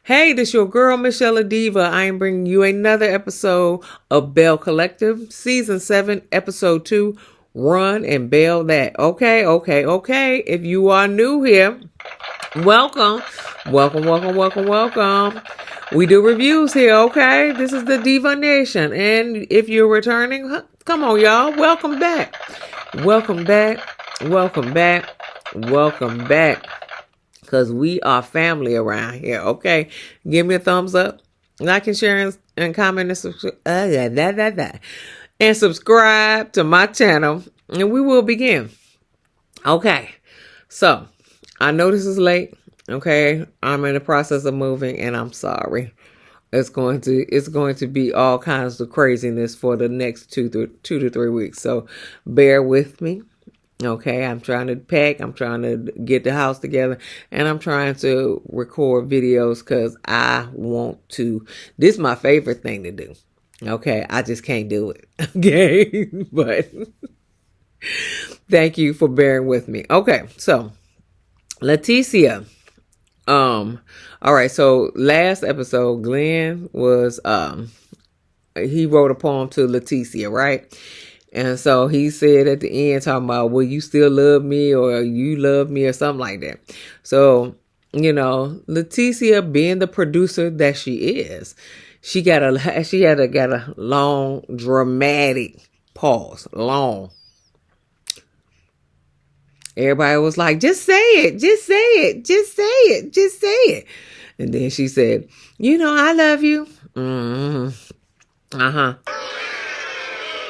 Hey, this your girl, msyelladiva. I am bringing you another episode of Belle Collective, Season 7, Episode 2, Run and Belle That. Okay. If you are new here, welcome. Welcome. We do reviews here, okay? This is the Diva Nation. And if you're returning, come on, y'all. Welcome back. Because we are family around here, okay? Give me a thumbs up, like and share, and comment, and subscribe to my channel, and we will begin. Okay, so I know this is late, okay? I'm in the process of moving, and I'm sorry. It's going to be all kinds of craziness for the next 2 to 3 weeks, so bear with me. Okay, I'm trying to pack, I'm trying to get the house together, and I'm trying to record videos because I want to. This is my favorite thing to do. Okay, I just can't do it. Okay, but thank you for bearing with me. Okay, so Lakeshia. All right, so last episode, Glenn was he wrote a poem to Lakeshia, right? And so he said at the end, talking about, will you still love me, or you love me, or something like that. So, you know, Lakeshia, being the producer that she is, she got a long, dramatic pause. Long. Everybody was like, just say it. And then she said, you know, I love you.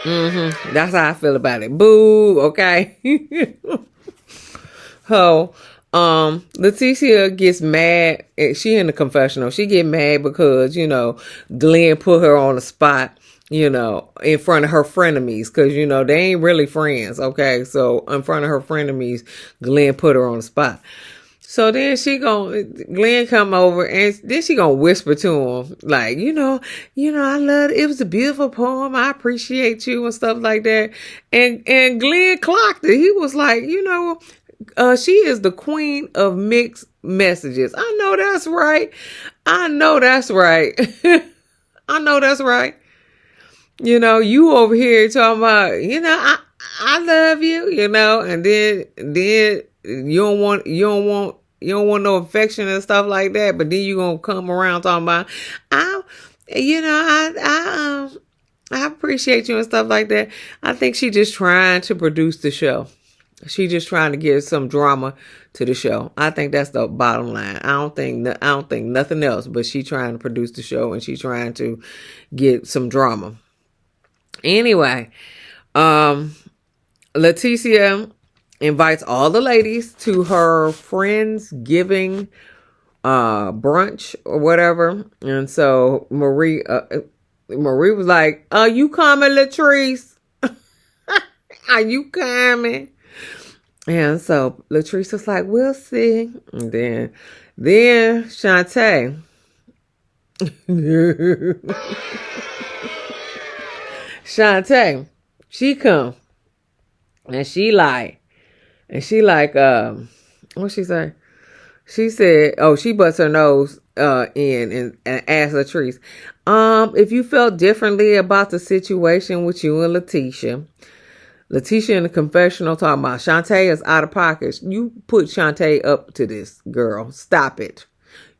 That's how I feel about it. Boo. Okay. So, Lakeshia gets mad. She in the confessional. She get mad because, you know, Glenn put her on the spot, you know, in front of her frenemies. Because, you know, they ain't really friends. Okay. So, in front of her frenemies, Glenn put her on the spot. So then Glenn come over, and then she gonna whisper to him, like, you know, I love it. It was a beautiful poem. I appreciate you and stuff like that. And Glenn clocked it. He was like, you know, she is the queen of mixed messages. I know that's right. You know, you over here talking about, you know, I love you, you know, and then you don't want no affection and stuff like that, but then you gonna come around talking about, I appreciate you and stuff like that. I think she just trying to produce the show. She just trying to give some drama to the show. I think that's the bottom line. I don't think nothing else, but she trying to produce the show, and she trying to get some drama. Anyway, Lakeshia invites all the ladies to her Friendsgiving brunch or whatever. And so Marie was like, are you coming, Latrice? Are you coming? And so Latrice was like, we'll see. And then Shantae she come, and she like, what she say? She said, oh, she butts her nose in and asked Latrice, if you felt differently about the situation with you and Lakeshia in the confessional talking about Shantae is out of pocket. You put Shantae up to this, girl. Stop it.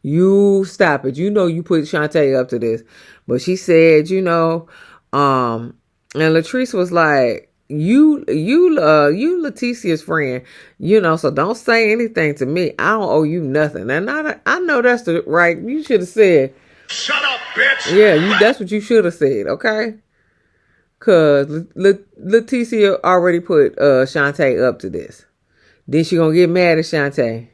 You stop it. You know you put Shantae up to this. But she said, you know, and Latrice was like, you Lakeshia's friend, you know, so don't say anything to me. I don't owe you nothing. And I know that's the right. You should have said, shut up, bitch. Yeah, that's what you should have said, okay? Cause Lakeshia already put Shantae up to this. Then she gonna get mad at Shantae.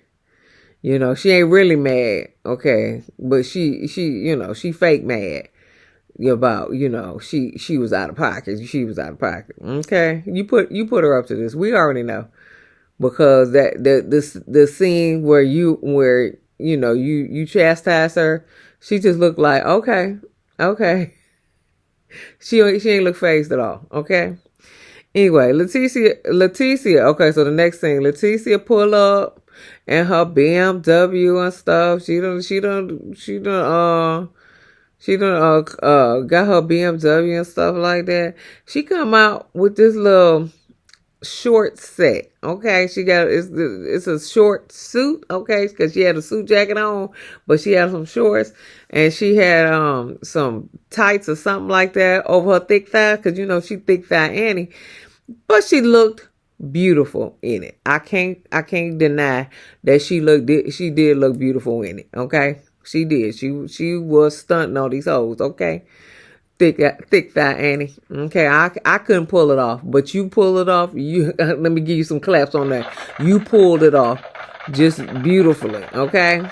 You know, she ain't really mad, okay? But she you know, she fake mad about, you know, she was out of pocket. She was out of pocket. Okay. You put her up to this. We already know. Because that the scene where you know you chastise her, she just looked like, okay. She ain't look phased at all. Okay. Anyway, Lakeshia, okay, so the next thing, Lakeshia pull up and her BMW and stuff. She done got her BMW and stuff like that. She come out with this little short set. Okay, it's a short suit. Okay, because she had a suit jacket on, but she had some shorts, and she had some tights or something like that over her thick thigh. Because she thick thigh Annie, but she looked beautiful in it. I can't deny that she did look beautiful in it. Okay. She did. She was stunting all these hoes. Okay. Thick thigh Annie. Okay. I couldn't pull it off, but you pull it off. You let me give you some claps on that. You pulled it off just beautifully. Okay.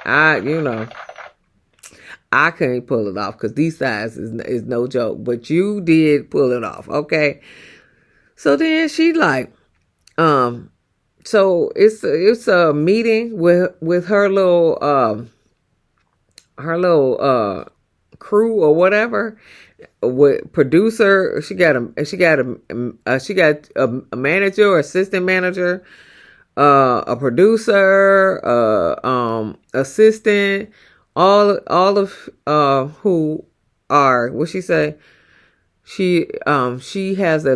I couldn't pull it off because these thighs is no joke, but you did pull it off. Okay. So then she like, so it's a meeting with her little crew or whatever, with producer. She got a manager, assistant manager, a producer, assistant, all of who are, what she say? She has a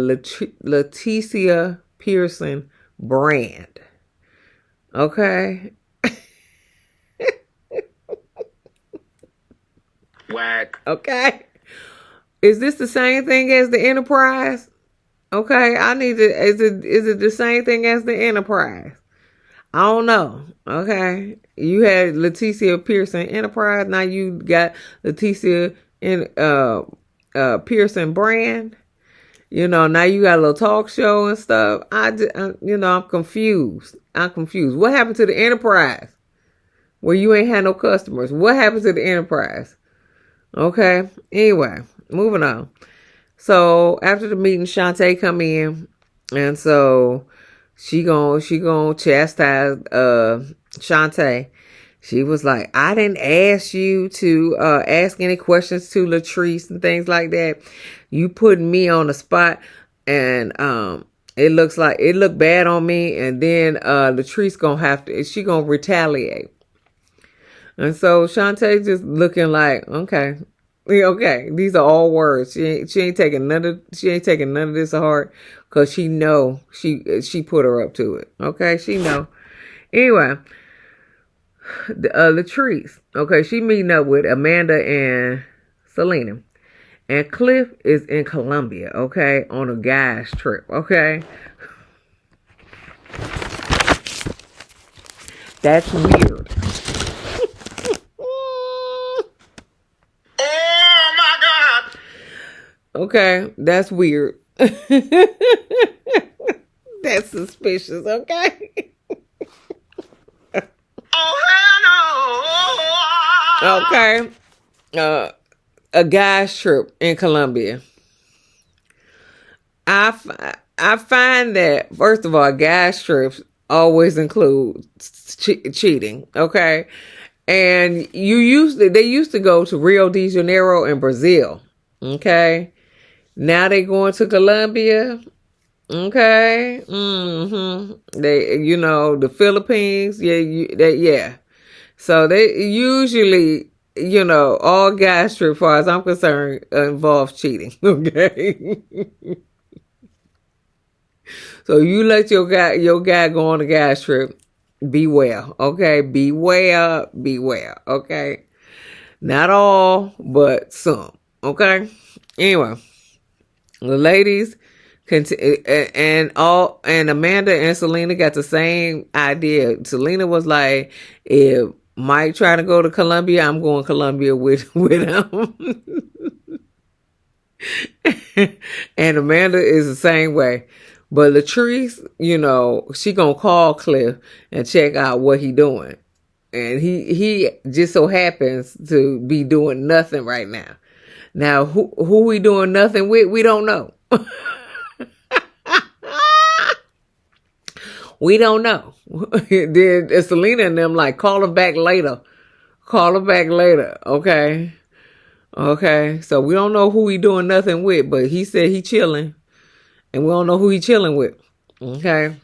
Leticia Pearson brand. Okay. Whack. Okay. Is this the same thing as the Enterprise? Okay. Is it the same thing as the Enterprise? I don't know. Okay. You had Leticia Pearson Enterprise. Now you got Leticia Pearson brand. Now you got a little talk show and stuff. I'm confused. What happened to the Enterprise? Where you ain't had no customers. What happened to the Enterprise? Okay. Anyway, moving on. So after the meeting, Shantae come in, and so she gonna chastise Shantae. She was like, I didn't ask you to ask any questions to Latrice and things like that. You put me on the spot, and it looked bad on me, and then Latrice gonna retaliate. And so Shantae just looking like, okay, these are all words. She ain't taking none of this to heart, because she know she put her up to it. Okay, she know. Anyway, Latrice, okay, she meeting up with Amanda and Selena, and Cliff is in Colombia, okay, on a guy's trip. Okay, that's weird. Oh my God. Okay, that's weird. That's suspicious. Okay. Oh hell Okay. A guy's trip in Colombia. I find that, first of all, guy's trips always include cheating. Okay. And they used to go to Rio de Janeiro in Brazil. Okay. Now they going to Colombia. Okay. They, the Philippines. Yeah. So they usually, all guys trip, as far as I'm concerned, involve cheating. Okay. So you let your guy go on a guy's trip. Beware. Okay. Beware. Okay. Not all, but some. Okay. Anyway, the ladies and Amanda and Selena got the same idea. Selena was like, if Mike trying to go to Colombia, I'm going to Colombia with him. And Amanda is the same way. But Latrice, she gonna call Cliff and check out what he doing. And he just so happens to be doing nothing right now. Now, who we doing nothing with, we don't know. We don't know. Then Selena and them like, call her back later. Okay. So we don't know who he doing nothing with, but he said he chilling. And we don't know who he chilling with. Okay.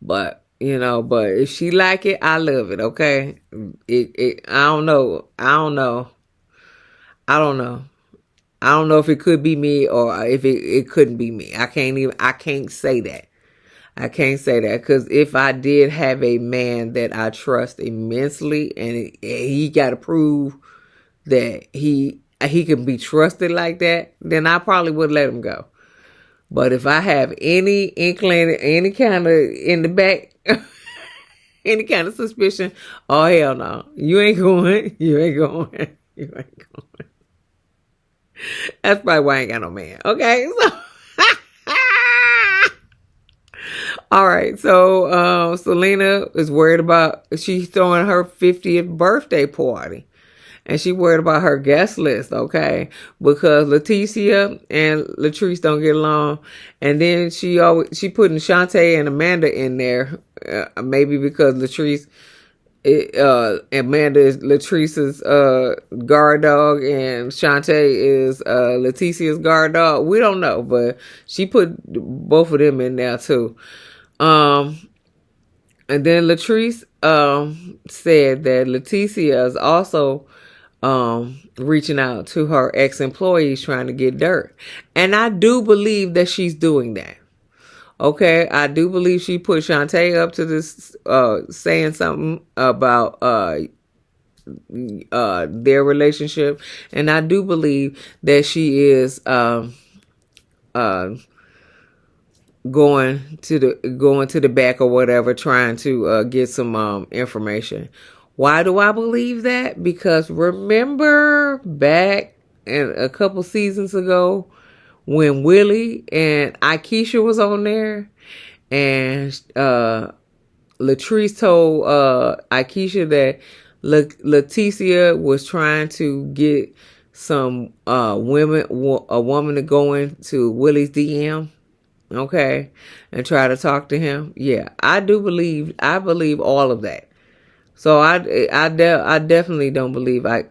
But but if she like it, I love it. Okay, I don't know. I don't know. I don't know if it could be me or if it couldn't be me. I can't say that. I can't say that because if I did have a man that I trust immensely and he got to prove that he can be trusted like that, then I probably would let him go. But if I have any inkling, any kind of in the back, any kind of suspicion, oh hell no, you ain't going, you ain't going, you ain't going. That's probably why I ain't got no man. Okay, so all right, so Selena is worried about she's throwing her 50th birthday party. And she worried about her guest list, okay? Because Lakeshia and Latrice don't get along. And then she putting Shantae and Amanda in there. Maybe because Amanda is Latrice's guard dog and Shantae is Leticia's guard dog. We don't know, but she put both of them in there too. And then Latrice said that Leticia is also reaching out to her ex-employees trying to get dirt. And I do believe that she's doing that. Okay, I do believe she put Shantae up to this saying something about their relationship. And I do believe that she is going to the back or whatever, trying to get some information. Why do I believe that? Because remember back in a couple seasons ago when Willie and Aikisha was on there and Latrice told Aikisha that Leticia was trying to get some a woman to go into Willie's DM, okay, and try to talk to him. Yeah, I believe all of that. So I definitely don't believe I'm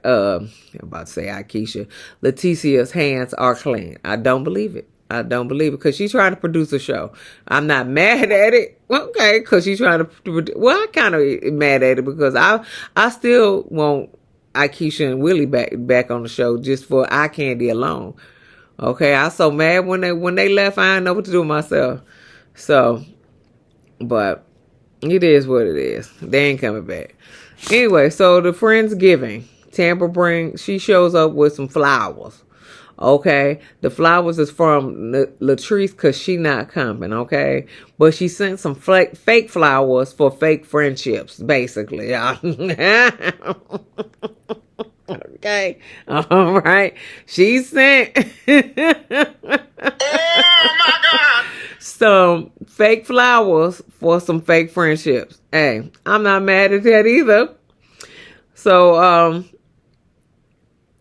about to say Aikisha. Leticia's hands are clean. I don't believe it. I don't believe it because she's trying to produce a show. I'm not mad at it. Okay, because she's trying to. Well, I kind of mad at it because I still want Aikisha and Willie back on the show just for eye candy alone. Okay, I was so mad when they left. I didn't know what to do with myself. So, but it is what it is. They ain't coming back. Anyway, so the Friendsgiving. She shows up with some flowers. Okay. The flowers is from Latrice because she not coming. Okay. But she sent some fake flowers for fake friendships, basically. Okay. All right. She sent Oh my God. some fake flowers for some fake friendships. Hey, I'm not mad at that either. So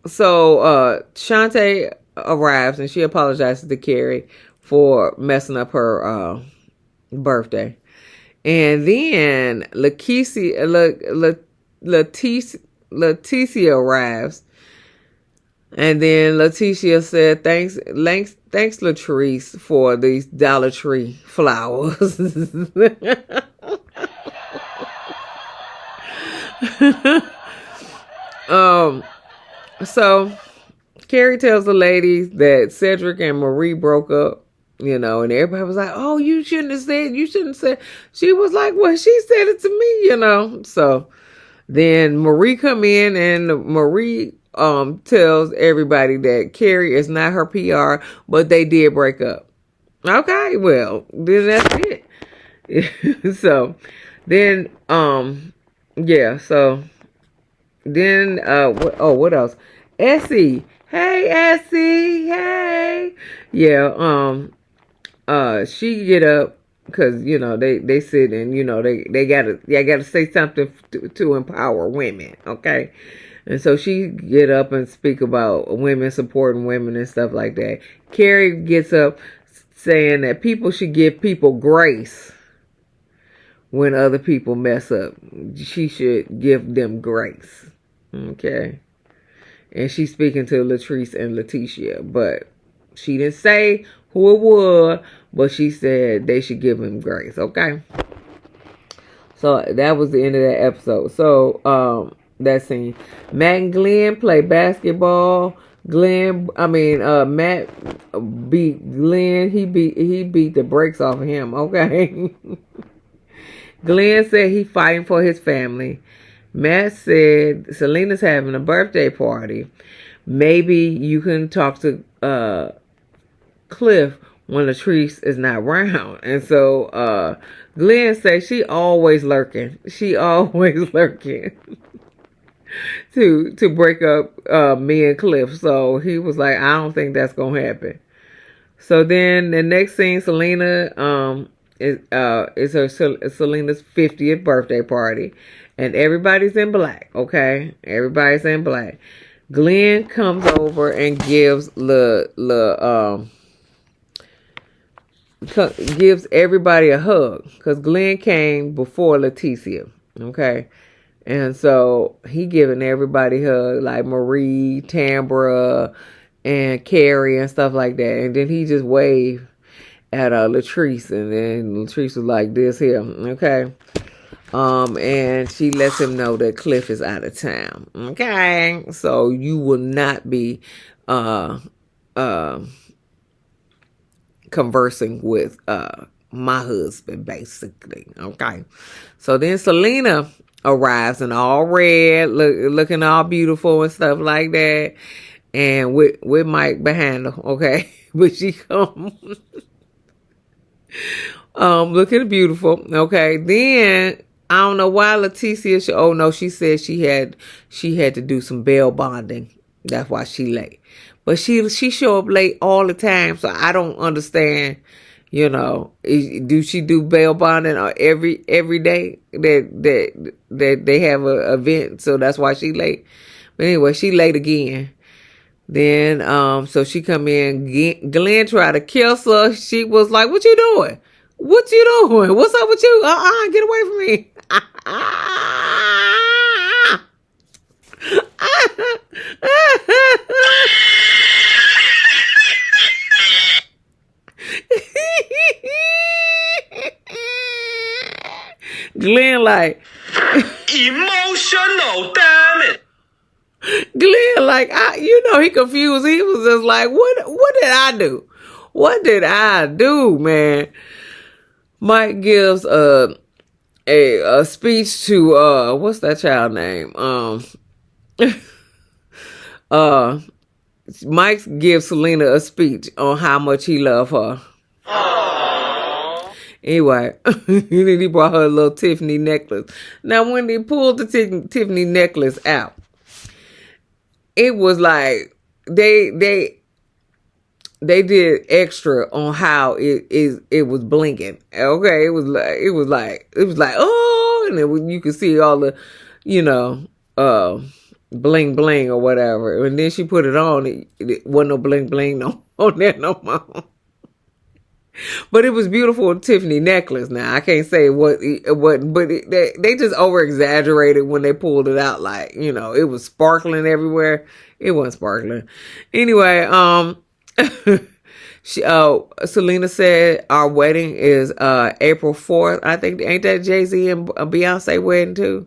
Shantae arrives and she apologizes to Carrie for messing up her birthday. And then Leticia arrives. And then Leticia said, thanks Latrice for these Dollar Tree flowers. So Carrie tells the ladies that Cedric and Marie broke up, and everybody was like, oh, you shouldn't have said. She was like, well, she said it to me, So then Marie come in and Marie tells everybody that Carrie is not her PR, but they did break up. Okay, well, then that's it. So then yeah, so then what else? Essie. Hey Essie, hey. Yeah, she get up because they sit and they gotta say something to empower women, okay? And so she get up and speak about women supporting women and stuff like that. Carrie gets up saying that people should give people grace when other people mess up. She should give them grace, okay? And she's speaking to Latrice and Leticia, but she didn't say who it was, but she said they should give him grace, okay? So that was the end of that episode. So that scene. Matt and Glenn play basketball. Matt beat Glenn. He beat the brakes off of him. Okay. Glenn said he fighting for his family. Matt said Selena's having a birthday party. Maybe you can talk to Cliff when Latrice is not around. And so Glenn said she always lurking. She always lurking to break up me and Cliff. So he was like, I don't think that's gonna happen. So then the next scene, Selena is Selena's 50th birthday party, and everybody's in black. Okay, everybody's in black. Glenn comes over and gives gives everybody a hug, because Glenn came before Leticia. Okay, and so he giving everybody a hug, like Marie, Tambra, and Carrie and stuff like that. And then he just waved at Latrice, and then Latrice was like this here. Okay. And she lets him know that Cliff is out of town. Okay. So you will not be conversing with my husband, basically. Okay. So then Selena arrives in all red, looking all beautiful and stuff like that, and with Mike behind her. Okay. But she comes looking beautiful. Okay. Then I don't know why Leticia. Oh no, she said she had to do some bail bonding. That's why she late. But she show up late all the time, so I don't understand. You know, do she do bail bonding every day that they have a event? So that's why she late. But anyway, she late again. Then so she come in. Glenn tried to kiss her. She was like, "What you doing? What you doing? What's up with you? Get away from me." Glenn like emotional, damn it. Glenn like he confused. He was just like, what did I do? What did I do, man? Mike gives a speech to what's that child name? Mike gives Selena a speech on how much he loved her. Aww. Anyway, he brought her a little Tiffany necklace. Now, when they pulled the Tiffany necklace out, it was like they did extra on how it was blinking. Okay, it was like oh, and then you could see all the bling bling or whatever. And then she put it on. It wasn't no bling bling on there no more. But it was beautiful Tiffany necklace. Now I can't say what, but they just over exaggerated when they pulled it out. Like it was sparkling everywhere. It wasn't sparkling. Anyway, Selena said our wedding is April 4th. I think ain't that Jay-Z and Beyonce wedding too?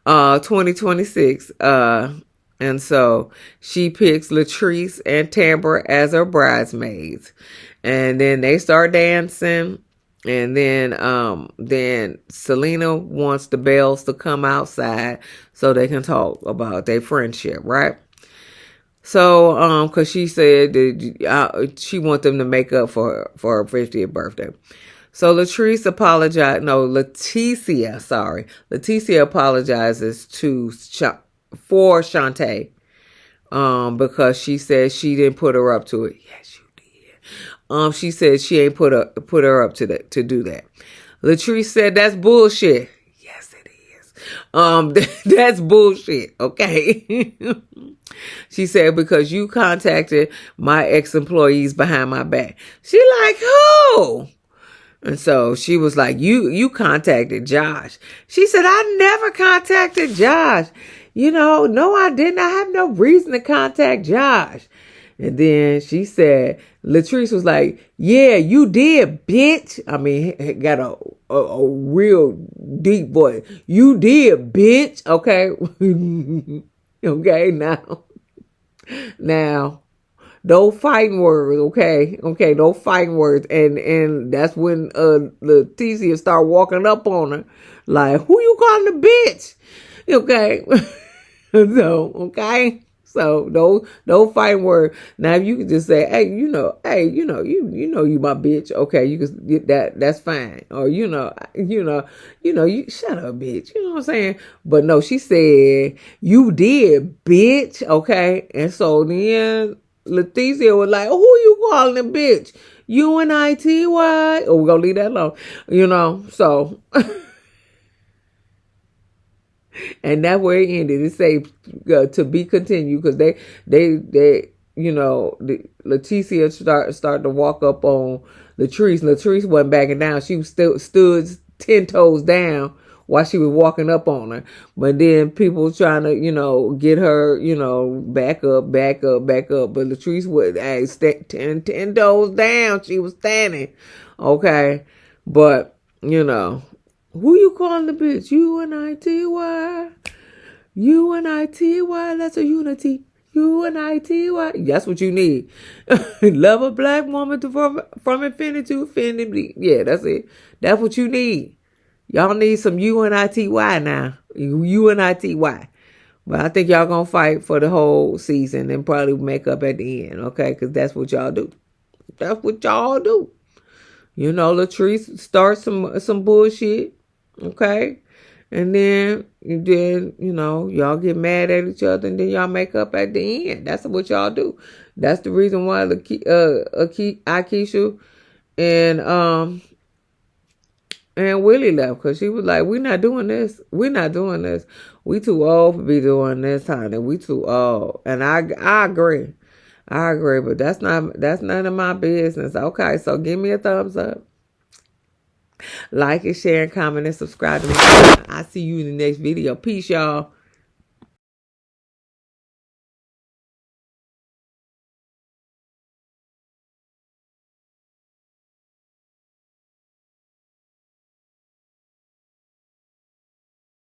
2026. And so she picks Latrice and Tambra as her bridesmaids. And then they start dancing. And then Selena wants the Bells to come outside so they can talk about their friendship, right? So, cause she said that she wants them to make up for her 50th birthday. So Leticia apologizes for Shantae, because she said she didn't put her up to it. Yes, you did. She said she ain't put her up to do that. Latrice said that's bullshit. Yes, it is. That's bullshit. Okay. She said, because you contacted my ex-employees behind my back. She like, who? And so she was like, you contacted Josh. She said, I never contacted Josh. No, I didn't. I have no reason to contact Josh. And then she said, Latrice was like, yeah, you did, bitch. I mean, got a real deep voice. You did, bitch. Okay. Okay, now, those fighting words, okay, those fighting words, and that's when Leticia start walking up on her, like, who you calling a bitch? Okay, so those fighting words. Now, if you can just say, hey, you my bitch, okay, you can get that. That's fine. Or you shut up, bitch. You know what I'm saying? But no, she said you did, bitch. Okay, and so then Leticia was like, who you calling a bitch? UNITY? Oh, we're gonna leave that alone. So. And that's where it ended. It say to be continued because they Leticia start to walk up on Latrice. Latrice wasn't backing down. She was still stood 10 toes down while she was walking up on her. But then people trying to get her back up. But Latrice was 10 toes down. She was standing. Okay, but who you calling the bitch? UNITY. UNITY. That's a unity. UNITY. That's what you need. Love a black woman from infinity to infinity. Yeah, that's it. That's what you need. Y'all need some UNITY now. UNITY. But I think y'all gonna fight for the whole season and probably make up at the end, okay? Because that's what y'all do. That's what y'all do. Latrice starts some bullshit. Okay. And then y'all get mad at each other and then y'all make up at the end. That's what y'all do. That's the reason why Akeisha and Willie left, because she was like, we're not doing this. We too old to be doing this, honey. We too old. And I agree. But that's none of my business. Okay, so give me a thumbs up. Like and share and comment and subscribe to me. I'll see you in the next video. Peace, y'all.